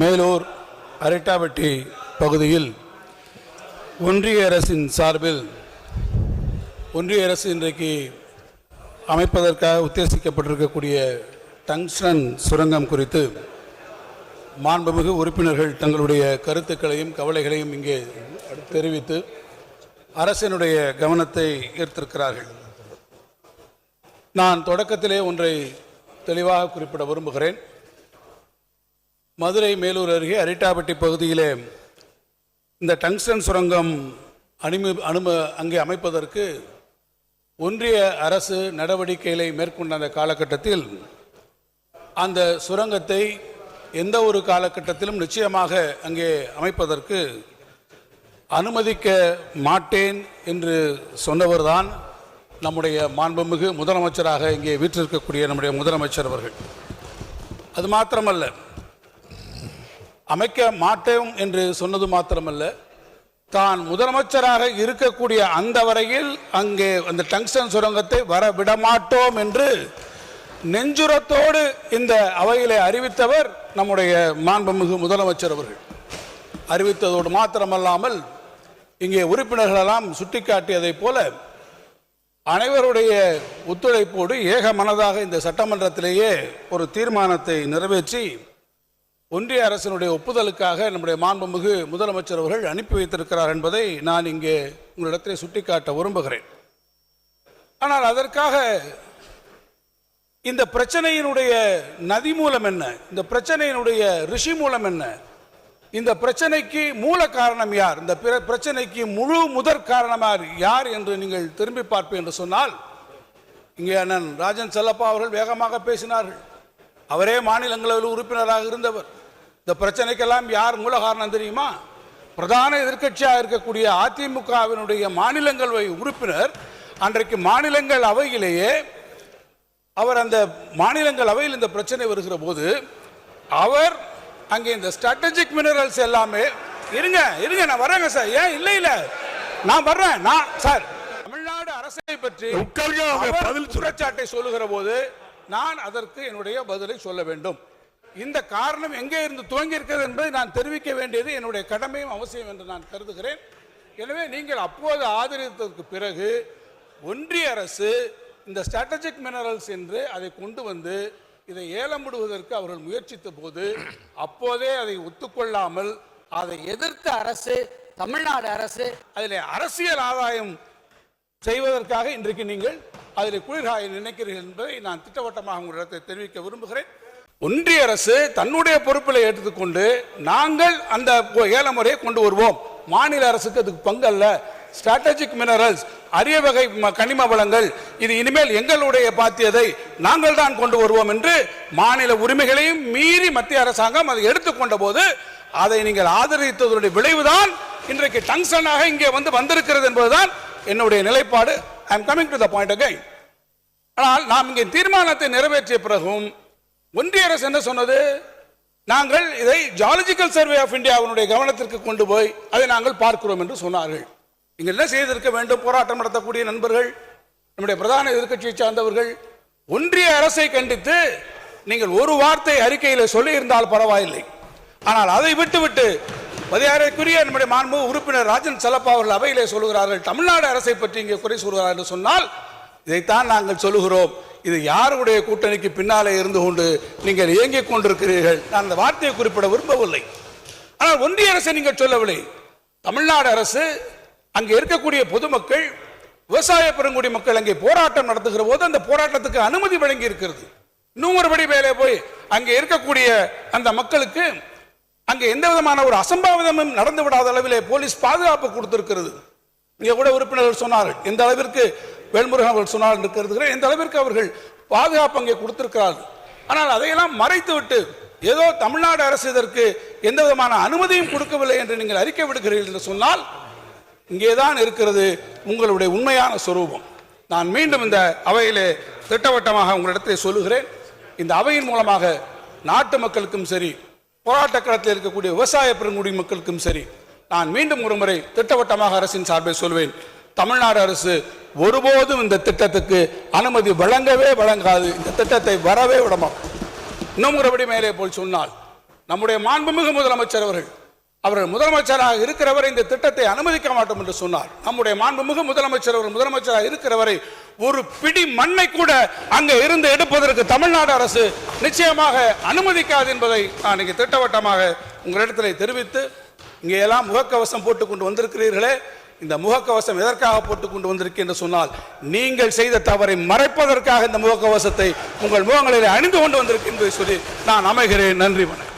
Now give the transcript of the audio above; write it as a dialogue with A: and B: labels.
A: மேலூர் அரிட்டாபட்டி பகுதியில் ஒன்றிய அரசின் சார்பில் ஒன்றிய அரசு இன்றைக்கு அமைப்பதற்காக உத்தேசிக்கப்பட்டிருக்கக்கூடிய டங்ஸ்டன் சுரங்கம் குறித்து மாண்புமிகு உறுப்பினர்கள் தங்களுடைய கருத்துக்களையும் கவலைகளையும் இங்கே தெரிவித்து அரசினுடைய கவனத்தை ஈர்த்திருக்கிறார்கள். நான் தொடக்கத்திலே ஒன்றை தெளிவாக குறிப்பிட விரும்புகிறேன். மதுரை மேலூர் அருகே அரிட்டாபட்டி பகுதியிலே இந்த டங்ஸ்டன் சுரங்கம் அங்கே அமைப்பதற்கு ஒன்றிய அரசு நடவடிக்கைகளை மேற்கொண்ட அந்த காலகட்டத்தில் அந்த சுரங்கத்தை எந்த ஒரு காலகட்டத்திலும் நிச்சயமாக அங்கே அமைப்பதற்கு அனுமதிக்க மாட்டேன் என்று சொன்னவர்தான் நம்முடைய மாண்புமிகு முதலமைச்சராக இங்கே வீற்றிருக்கக்கூடிய நம்முடைய முதலமைச்சர் அவர்கள். அது மாத்திரமல்ல, அமைக்க மாட்டோம் என்று சொன்னது மாத்திரமல்ல, தான் முதலமைச்சராக இருக்கக்கூடிய அந்த வரையில் அங்கே அந்த டங்ஸ்டன் சுரங்கத்தை வர விடமாட்டோம் என்று நெஞ்சுரத்தோடு இந்த அவையிலே அறிவித்தவர் நம்முடைய மாண்புமிகு முதலமைச்சர் அவர்கள். அறிவித்ததோடு மாத்திரமல்லாமல் இங்கே உறுப்பினர்களெல்லாம் சுட்டிக்காட்டியதைப் போல அனைவருடைய ஒத்துழைப்போடு ஏக மனதாக இந்த சட்டமன்றத்திலேயே ஒரு தீர்மானத்தை நிறைவேற்றி ஒன்றிய அரசினுடைய ஒப்புதலுக்காக நம்முடைய மாண்புமிகு முதலமைச்சர் அவர்கள் அனுப்பி வைத்திருக்கிறார் என்பதை நான் இங்கே உங்களிடத்திலே சுட்டிக்காட்ட விரும்புகிறேன். ஆனால் அதற்காக இந்த பிரச்சனையினுடைய நதி மூலம் என்ன, இந்த பிரச்சனையினுடைய ரிஷி மூலம் என்ன, இந்த பிரச்சனைக்கு மூல காரணம் யார், இந்த பிரச்சனைக்கு முழு முதற் காரணம் யார் என்று நீங்கள் திரும்பி பார்ப்பேன் என்று சொன்னால், இங்கே அண்ணன் ராஜன் செல்லப்பா அவர்கள் வேகமாக பேசினார்கள். அவரே மாநிலங்களவையில் உறுப்பினராக இருந்தவர். இந்த பிரச்சனைக்கெல்லாம் யார் மூல காரணம் தெரியுமா? பிரதான எதிர்க்கட்சியாக இருக்கக்கூடிய அதிமுகவினுடைய மாநிலங்களவை உறுப்பினர் அன்றைக்கு மாநிலங்கள் அவையிலேயே அவர் அந்த மாநிலங்கள் அவையில் இந்த பிரச்சனை வருகிற போது அவர் அங்கே இந்த ஸ்ட்ராட்டஜிக் மினரல்ஸ் எல்லாமே இருங்க நான் வரேங்க சார், ஏன் இல்லை நான் வர்றேன், நான் சார் தமிழ்நாடு அரசை பற்றி குற்றச்சாட்டை சொல்லுகிற போது நான் அதற்கு என்னுடைய பதிலை சொல்ல வேண்டும். இந்த காரணம் எங்கே இருந்து துவங்கி இருக்கிறது என்பதை நான் தெரிவிக்க வேண்டியது என்னுடைய கடமையும் அவசியம் என்று நான் கருதுகிறேன். எனவே நீங்கள் அப்போது ஆதரித்ததற்கு பிறகு ஒன்றிய அரசு இந்த ஸ்ட்ராட்டஜிக் மினரல்ஸ் என்று அதை கொண்டு வந்து இதை ஏலம் விடுவதற்கு அவர்கள் முயற்சித்த போது அப்போதே அதை ஒத்துக்கொள்ளாமல் அதை எதிர்த்த அரசு தமிழ்நாடு அரசு அதில் அரசியல் ஆதாயம் செய்வதற்காக இன்றைக்கு நீங்கள் அதில் குளிர்காய நினைக்கிறீர்கள் என்பதை நான் திட்டவட்டமாக உங்களிடத்தை தெரிவிக்க விரும்புகிறேன். ஒன்றிய அரசு தன்னுடைய பொறுப்பில் எடுத்துக்கொண்டு நாங்கள் அந்த ஏல முறையை கொண்டு வருவோம், மாநில அரசுக்கு அதுக்கு பங்கு அல்ல, ஸ்ட்ராட்டஜிக் மினரல்ஸ் அரிய வகை கனிம வளங்கள் இது இனிமேல் எங்களுடைய பாத்தியதை நாங்கள் தான் கொண்டு வருவோம் என்று மாநில உரிமைகளையும் மீறி மத்திய அரசாங்கம் அதை எடுத்துக்கொண்ட போது அதை நீங்கள் ஆதரித்ததனுடைய விளைவுதான் இன்றைக்கு டங்ஸ்டனாக இங்கே வந்திருக்கிறது என்பதுதான் என்னுடைய நிலைப்பாடு. I am coming to the point again. ஆனால் நாம் இங்கே தீர்மானத்தை நிறைவேற்றிய பிறகும் ஒன்றிய அரசு என்ன சொன்னது? நாங்கள் இதை ஜியாலஜிக்கல் சர்வே ஆஃப் இந்தியாவினுடைய கவனத்திற்கு கொண்டு போய் அதை நாங்கள் பார்க்கிறோம் என்று சொன்னார்கள். நீங்கள் என்ன செய்திருக்க வேண்டும்? போராட்டம் நடத்தக்கூடிய நண்பர்கள், நம்முடைய பிரதான எதிர்க்கட்சியை சார்ந்தவர்கள் ஒன்றிய அரசை கண்டித்து நீங்கள் ஒரு வார்த்தை அறிக்கையில் சொல்லி இருந்தால் பரவாயில்லை. ஆனால் அதை விட்டுவிட்டு மரியாதைக்குரிய நம்முடைய மாண்பு உறுப்பினர் ராஜன் செல்லப்பா அவர்கள் அவையிலே சொல்லுகிறார்கள் தமிழ்நாடு அரசை பற்றி இங்கே குறை சொல்கிறார் என்று சொன்னால் இதைத்தான் நாங்கள் சொல்லுகிறோம். இது யாருடைய கூட்டணிக்கு பின்னாலே இருந்து கொண்டு நீங்கள் இயங்கிக் கொண்டிருக்கிறீர்கள். நான் அந்த வார்த்தையை குறிப்பிட விரும்பவில்லை. ஆனால் ஒன்றிய அரசை நீங்கள் சொல்லவில்லை. தமிழ்நாடு அரசு அங்கே இருக்கக்கூடிய பொதுமக்கள், விவசாய பெருங்குடி மக்கள் அங்கே போராட்டம் நடத்துகிற போது அந்த போராட்டத்துக்கு அனுமதி வழங்கி இருக்கிறது. இன்னும் ஒருபடி மேலே போய் அங்கே இருக்கக்கூடிய அந்த மக்களுக்கு அங்கே எந்த விதமான ஒரு அசம்பாவிதமும் நடந்து விடாத அளவிலே போலீஸ் பாதுகாப்பு கொடுத்திருக்கிறது. இங்கே கூட உறுப்பினர்கள் சொன்னார்கள் எந்த அளவிற்கு வேல்முருகன் அவர்கள் சொன்னார் இருக்கிறது, எந்த அளவிற்கு அவர்கள் பாதுகாப்பு அங்கே கொடுத்திருக்கிறார்கள். ஆனால் அதையெல்லாம் மறைத்து விட்டு ஏதோ தமிழ்நாடு அரசு இதற்கு எந்த விதமான அனுமதியும் கொடுக்கவில்லை என்று நீங்கள் அறிக்கை விடுகிறீர்கள் என்று சொன்னால் இங்கேதான் இருக்கிறது உங்களுடைய உண்மையான சொரூபம். நான் மீண்டும் இந்த அவையிலே திட்டவட்டமாக உங்களிடத்தில் சொல்லுகிறேன். இந்த அவையின் மூலமாக நாட்டு மக்களுக்கும் சரி, போராட்ட களத்தில் இருக்கக்கூடிய விவசாய பெருங்குடி மக்களுக்கும் சரி, நான் மீண்டும் ஒரு முறை திட்டவட்டமாக அரசின் சார்பில் சொல்வேன், தமிழ்நாடு அரசு ஒருபோதும் இந்த திட்டத்துக்கு அனுமதி வழங்கவே வழங்காது. இந்த திட்டத்தை வரவே விடமாட்டோம். இன்னும் ஒருபடி மேலே போல் சொன்னால் நம்முடைய மாண்புமிகு முதலமைச்சர் அவர்கள் முதலமைச்சராக இருக்கிறவரை இந்த திட்டத்தை அனுமதிக்க மாட்டோம் என்று சொன்னார். நம்முடைய மாண்புமிகு முதலமைச்சர் முதலமைச்சராக இருக்கிறவரை ஒரு பிடி மண்ணை கூட அங்கே இருந்து எடுப்பதற்கு தமிழ்நாடு அரசு நிச்சயமாக அனுமதிக்காது என்பதை நான் இங்கே திட்டவட்டமாக உங்களிடத்தில் தெரிவித்து, இங்கே எல்லாம் முகக்கவசம் போட்டுக் கொண்டு வந்திருக்கிறீர்களே, இந்த முகக்கவசம் எதற்காக போட்டுக் கொண்டு வந்திருக்கேன் என்று சொன்னால், நீங்கள் செய்த தவறை மறைப்பதற்காக இந்த முகக்கவசத்தை உங்கள் முகங்களில் அணிந்து கொண்டு வந்திருக்கேன் என்பதை சொல்லி நான் அமைகிறேன். நன்றி. வணக்கம்.